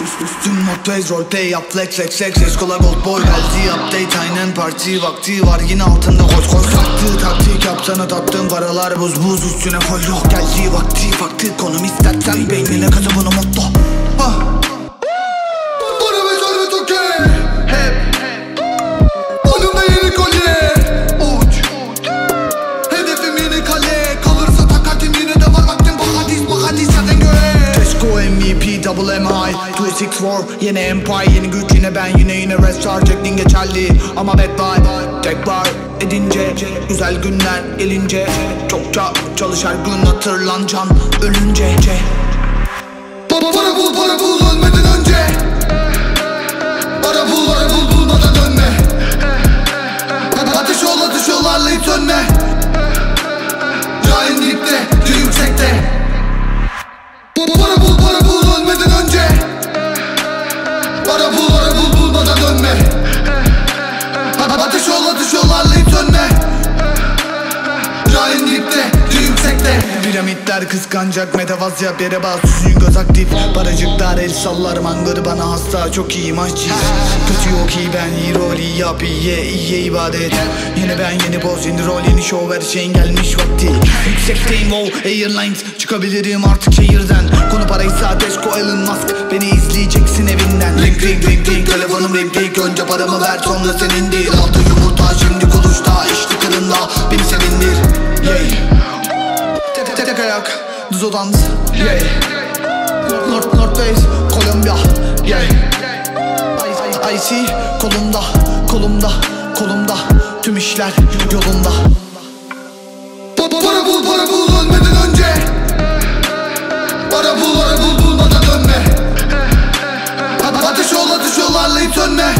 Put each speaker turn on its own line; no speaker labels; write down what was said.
Üstüm notways roleplay yap flex flex flex Eskola gold boy geldi update aynen parti vakti var yine altında koş koş Sattı taktik yapsana tattığım paralar buz buz üstüne koy yok geldi vakti konum istersen beynine kazı bunu mutlu Bana ve zorut okey hep Önümde yeni kolye uç Hedefim yeni kale kalırsa takatim yine de var vaktim bak hadis zaten göre Tesco MVP double MI 264 yeni empire yeni güç yine ben yine restart Jack'in geçerli ama bad vibe tekrar edince güzel günler gelince çokça çalış her gün hatırlanacan ölünce Para bul ölmeden önce Para bul bulmadan dönme Ateş ol arlayıp sönme Cahil dipte yüksekte Para bul ölmeden önce Para bul bulmadan dönme Ateş ol arlayıp sönme Cahil dipte yüksekte Piramitler kıskanacak metavaz yap yere bas Süzün göz aktif paracıklar el sallar mangır bana hasta çok iyi maççıyız Kötü yok iyi ben iyi rol iyi yap iyiye ibadet Yeni ben yeni poz yeni rol yeni show her şeyin gelmiş vakti Yüksekteyim wow airlines çıkabilirim artık şehirden Konu paraysa Tesco Elon Musk beni izleyeceksin evinden Ring telefonum ring önce paramı ver sonra senin değil Altı yumurta şimdi kuluşta işte kırınla beni sevindir Tek ayak düz odans North Face Kolombiya IC kolumda tüm işler yolunda Para bul ölmeden önce Para bul bulmadan dönme Ateş ol arlayıp sönme